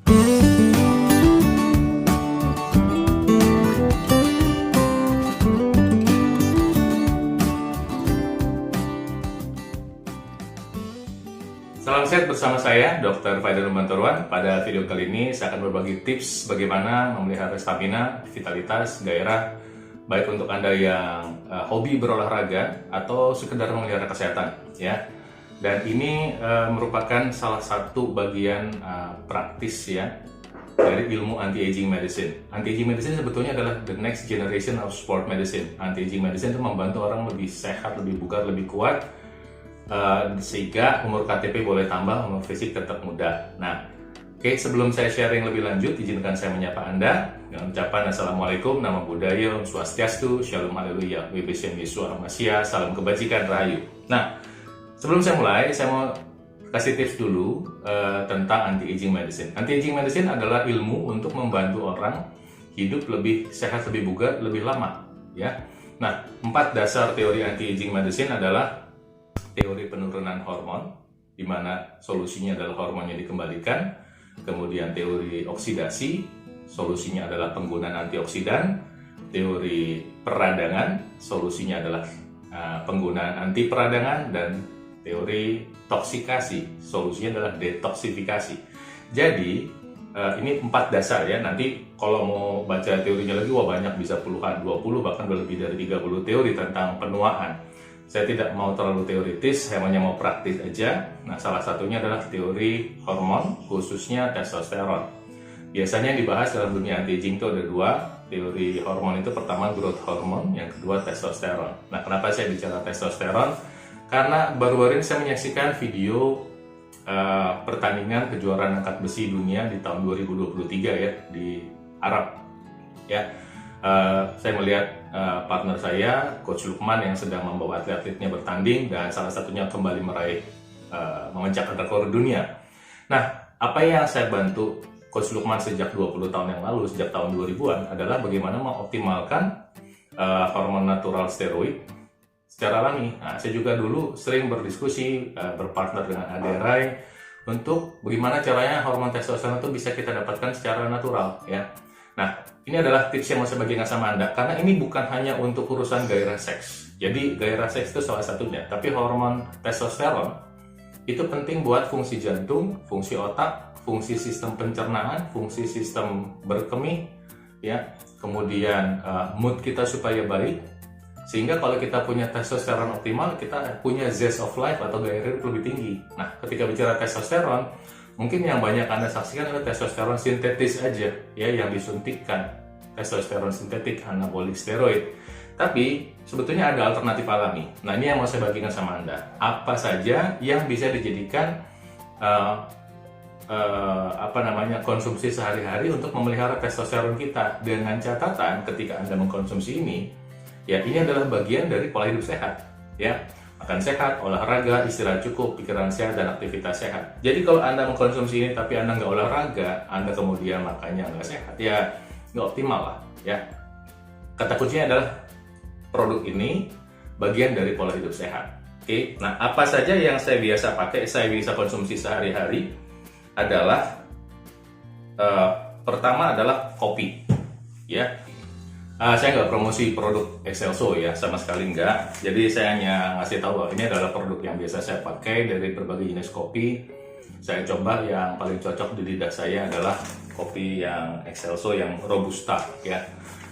Salam sehat bersama saya, Dr. Faidal Manturwan. Pada video kali ini saya akan berbagi tips bagaimana memelihara stamina, vitalitas, gairah, baik untuk Anda yang hobi berolahraga atau sekedar memelihara kesehatan, ya. Dan ini merupakan salah satu bagian praktis ya dari ilmu anti-aging medicine. Anti-aging medicine sebetulnya adalah the next generation of sport medicine. Anti-aging medicine itu membantu orang lebih sehat, lebih bugar, lebih kuat, sehingga umur KTP boleh tambah, umur fisik tetap muda. Nah, oke, sebelum saya sharing lebih lanjut, izinkan saya menyapa Anda dengan ucapan Assalamualaikum, Namo Buddhaya, Om Swastiastu, Shalom Haleluya, Wibishem Yeshu Amasya, Salam Kebajikan Rahayu. Nah, sebelum saya mulai, saya mau kasih tips dulu tentang anti-aging medicine. Anti-aging medicine adalah ilmu untuk membantu orang hidup lebih sehat, lebih bugar, lebih lama, ya. Nah, 4 dasar teori anti-aging medicine adalah teori penurunan hormon, di mana solusinya adalah hormonnya dikembalikan. Kemudian teori oksidasi, solusinya adalah penggunaan antioksidan. Teori peradangan, solusinya adalah penggunaan anti peradangan. Dan teori toksikasi, solusinya adalah detoksifikasi. Jadi ini 4 dasar ya. Nanti kalau mau baca teorinya lagi, wah banyak, bisa puluhan, 20 bahkan lebih dari 30 teori tentang penuaan. Saya tidak mau terlalu teoritis, saya hanya mau praktis aja. Nah, salah satunya adalah teori hormon, khususnya testosteron. Biasanya yang dibahas dalam dunia anti-aging itu ada 2 teori hormon. Itu pertama growth hormone, yang kedua testosteron. Nah, kenapa saya bicara testosteron? Karena baru-baru ini saya menyaksikan video pertandingan kejuaraan angkat besi dunia di tahun 2023 ya, di Arab ya. Saya melihat partner saya, Coach Lukman, yang sedang membawa atlet-atletnya bertanding dan salah satunya kembali meraih memecahkan rekor dunia. Nah, apa yang saya bantu Coach Lukman sejak 20 tahun yang lalu, sejak tahun 2000-an, adalah bagaimana mengoptimalkan hormon natural steroid secara alami. Nah, saya juga dulu sering berdiskusi, berpartner dengan Ade Rai untuk bagaimana caranya hormon testosteron itu bisa kita dapatkan secara natural ya. Nah, ini adalah tips yang mau saya bagikan sama Anda, karena ini bukan hanya untuk urusan gairah seks. Jadi gairah seks itu salah satunya, tapi hormon testosteron itu penting buat fungsi jantung, fungsi otak, fungsi sistem pencernaan, fungsi sistem berkemih, ya. Kemudian mood kita supaya baik, sehingga kalau kita punya testosteron optimal, kita punya zest of life atau gairah hidup lebih tinggi. Nah, ketika bicara testosteron, mungkin yang banyak Anda saksikan adalah testosteron sintetis aja, ya, yang disuntikkan. Testosteron sintetik, anabolik steroid. Tapi sebetulnya ada alternatif alami. Nah, ini yang mau saya bagikan sama Anda. Apa saja yang bisa dijadikan konsumsi sehari-hari untuk memelihara testosteron kita, dengan catatan ketika Anda mengkonsumsi ini, ya, ini adalah bagian dari pola hidup sehat, ya. Makan sehat, olahraga, istirahat cukup, pikiran sehat, dan aktivitas sehat. Jadi kalau Anda mengkonsumsi ini tapi Anda nggak olahraga, Anda kemudian makannya nggak sehat, ya nggak optimal lah ya. Kata kuncinya adalah produk ini bagian dari pola hidup sehat. Oke, nah apa saja yang saya biasa pakai, saya bisa konsumsi sehari-hari adalah pertama adalah kopi, ya. Saya nggak promosi produk Excelso ya, sama sekali nggak. Jadi saya hanya ngasih tahu bahwa ini adalah produk yang biasa saya pakai dari berbagai jenis kopi. Saya coba yang paling cocok di lidah saya adalah kopi yang Excelso, yang Robusta ya.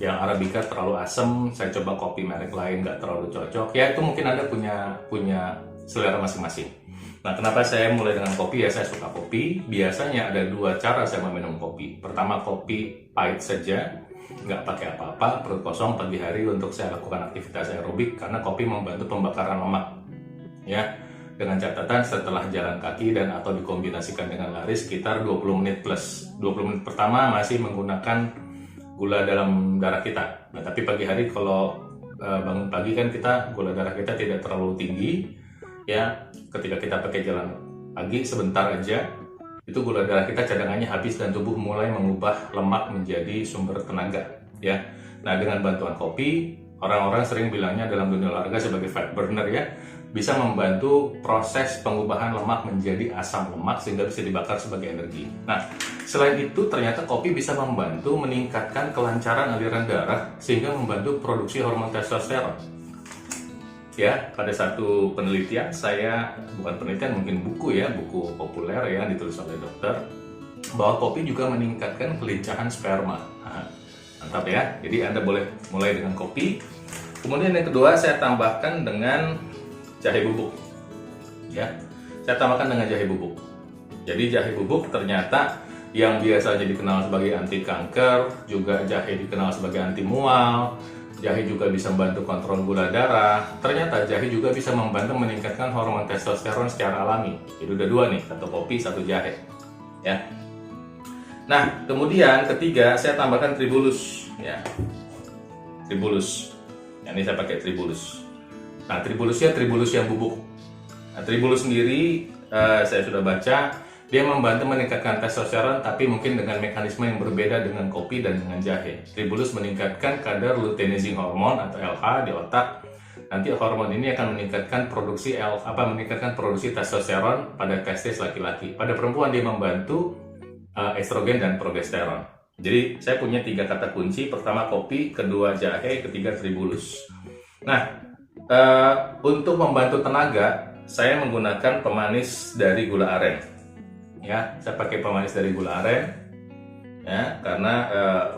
Yang Arabica terlalu asam, saya coba kopi merek lain nggak terlalu cocok. Ya itu mungkin Anda punya selera masing-masing. Nah, kenapa saya mulai dengan kopi ya? Saya suka kopi. Biasanya ada 2 cara saya meminum kopi. Pertama, kopi pahit saja, nggak pakai apa-apa, perut kosong pagi hari untuk saya lakukan aktivitas aerobik, karena kopi membantu pembakaran lemak ya, dengan catatan setelah jalan kaki dan atau dikombinasikan dengan lari sekitar 20 menit plus. 20 menit pertama masih menggunakan gula dalam darah kita. Nah, tapi pagi hari kalau bangun pagi kan gula darah kita tidak terlalu tinggi ya. Ketika kita pakai jalan pagi sebentar aja, itu gula darah kita cadangannya habis dan tubuh mulai mengubah lemak menjadi sumber tenaga ya. Nah, dengan bantuan kopi orang-orang sering bilangnya dalam dunia olahraga sebagai fat burner ya, bisa membantu proses pengubahan lemak menjadi asam lemak sehingga bisa dibakar sebagai energi. Nah, selain itu ternyata kopi bisa membantu meningkatkan kelancaran aliran darah sehingga membantu produksi hormon testosteron. Ya, pada satu penelitian bukan penelitian, mungkin buku populer ya, ditulis oleh dokter, bahwa kopi juga meningkatkan kelincahan sperma. Nah, mantap ya. Jadi Anda boleh mulai dengan kopi. Kemudian yang kedua saya tambahkan dengan jahe bubuk. Ya, saya tambahkan dengan jahe bubuk. Jadi jahe bubuk ternyata yang biasanya dikenal sebagai anti kanker, juga jahe dikenal sebagai anti mual. Jahe juga bisa membantu kontrol gula darah. Ternyata jahe juga bisa membantu meningkatkan hormon testosteron secara alami. Jadi udah dua nih, satu kopi, satu jahe. Ya. Nah, kemudian ketiga saya tambahkan tribulus. Ya, tribulus. Ini saya pakai tribulus. Nah, tribulusnya tribulus yang bubuk. Nah, tribulus sendiri saya sudah baca, dia membantu meningkatkan testosteron tapi mungkin dengan mekanisme yang berbeda dengan kopi dan dengan jahe. Tribulus meningkatkan kadar luteinizing hormone atau LH di otak. Nanti hormon ini akan meningkatkan produksi testosteron pada testis laki-laki. Pada perempuan dia membantu estrogen dan progesteron. Jadi saya punya 3 kata kunci. Pertama kopi, kedua jahe, ketiga tribulus. Nah, untuk membantu tenaga, saya menggunakan pemanis dari gula aren. Ya, saya pakai pemanis dari gula aren. Ya, karena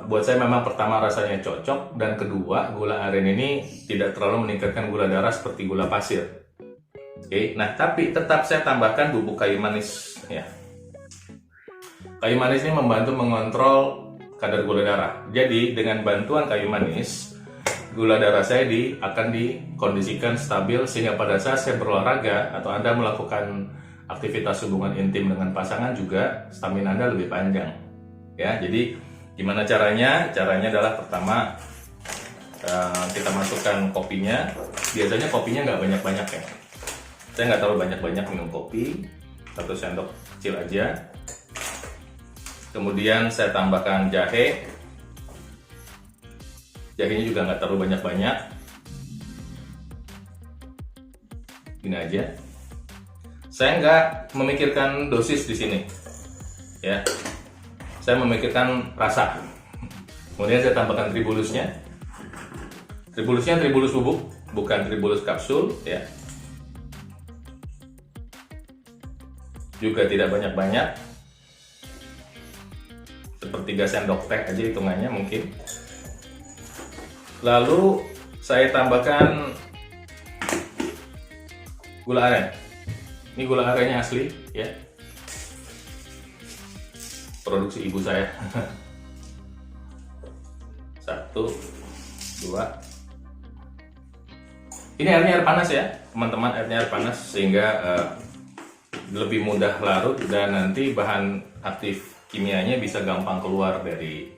buat saya memang pertama rasanya cocok, dan kedua gula aren ini tidak terlalu meningkatkan gula darah seperti gula pasir. Oke, nah tapi tetap saya tambahkan bubuk kayu manis. Ya, kayu manis ini membantu mengontrol kadar gula darah. Jadi dengan bantuan kayu manis, gula darah saya akan dikondisikan stabil sehingga pada saat saya berolahraga atau Anda melakukan aktivitas hubungan intim dengan pasangan juga stamina Anda lebih panjang. Ya, jadi gimana caranya? Caranya adalah pertama kita masukkan kopinya. Biasanya kopinya nggak banyak-banyak ya. Saya nggak terlalu banyak-banyak minum kopi, 1 sendok kecil aja. Kemudian saya tambahkan jahe. Jahenya juga nggak terlalu banyak-banyak. Gini aja. Saya nggak memikirkan dosis di sini, ya. Saya memikirkan rasa. Kemudian saya tambahkan tribulusnya. Tribulusnya tribulus bubuk, bukan tribulus kapsul, ya. Juga tidak banyak-banyak. Sepertiga sendok teh aja hitungannya mungkin. Lalu saya tambahkan gula aren. Ini gula arennya asli, ya. Produksi ibu saya. 1, 2. Ini airnya air panas ya, teman-teman, airnya air panas sehingga lebih mudah larut dan nanti bahan aktif kimianya bisa gampang keluar dari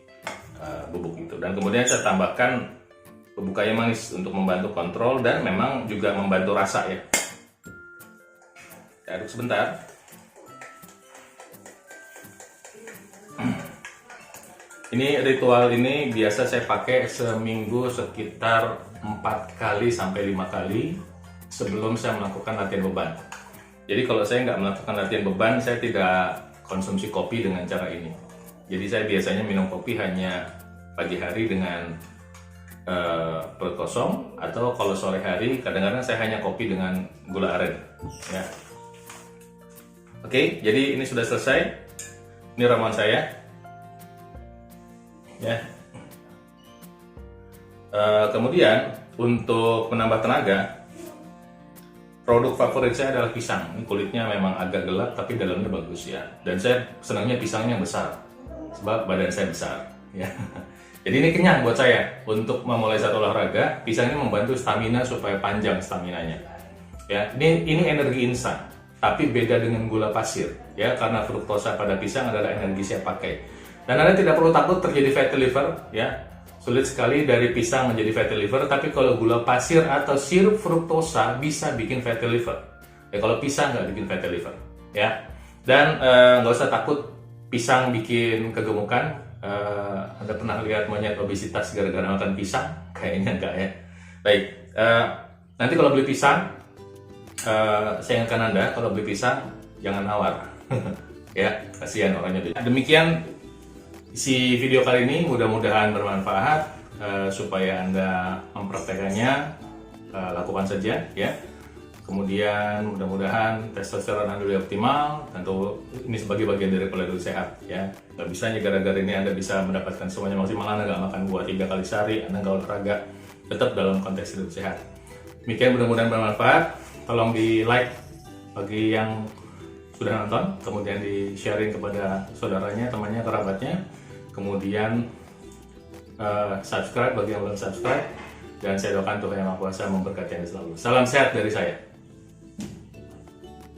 bubuk itu. Dan kemudian saya tambahkan bubuk kayu manis untuk membantu kontrol dan memang juga membantu rasa ya. Aduk sebentar. Ini ritual ini biasa saya pakai seminggu sekitar 4 kali sampai 5 kali sebelum saya melakukan latihan beban. Jadi kalau saya nggak melakukan latihan beban, saya tidak konsumsi kopi dengan cara ini. Jadi saya biasanya minum kopi hanya pagi hari dengan perut kosong, atau kalau sore hari kadang-kadang saya hanya kopi dengan gula aren. Ya. Oke, jadi ini sudah selesai. Ini ramuan saya. Ya. Kemudian untuk menambah tenaga, produk favorit saya adalah pisang. Ini kulitnya memang agak gelap tapi dalamnya bagus ya. Dan saya senangnya pisangnya besar, sebab badan saya besar. Ya. Jadi ini kenyang buat saya. Untuk memulai satu olahraga, pisang ini membantu stamina supaya panjang staminanya. Ya, ini energi instan. Tapi beda dengan gula pasir, ya, karena fruktosa pada pisang adalah energi saya pakai. Dan Anda tidak perlu takut terjadi fatty liver, ya. Sulit sekali dari pisang menjadi fatty liver, tapi kalau gula pasir atau sirup fruktosa bisa bikin fatty liver. Ya, kalau pisang nggak bikin fatty liver, ya. Dan nggak usah takut pisang bikin kegemukan. Anda pernah lihat monyet obesitas gara-gara makan pisang? Kayaknya enggak ya. Baik, nanti kalau beli pisang, saya ingatkan Anda, kalau beli pisang jangan nawar. Ya, kasihan orangnya. Demikian isi video kali ini, mudah-mudahan bermanfaat. Supaya Anda mempraktekannya, lakukan saja ya. Kemudian mudah-mudahan testosteron Anda lebih optimal. Tentu ini sebagai bagian dari pola hidup sehat ya. Gak bisa gara-gara ini Anda bisa mendapatkan semuanya maksimal. Anda gak makan buah 3 kali sehari, Anda gak olahraga, tetap dalam konteks hidup sehat. Demikian, mudah-mudahan bermanfaat. Tolong di like bagi yang sudah nonton, kemudian di sharing kepada saudaranya, temannya, kerabatnya, kemudian subscribe bagi yang belum subscribe, dan saya doakan Tuhan Yang Maha Kuasa memberkati Anda selalu. Salam sehat dari saya.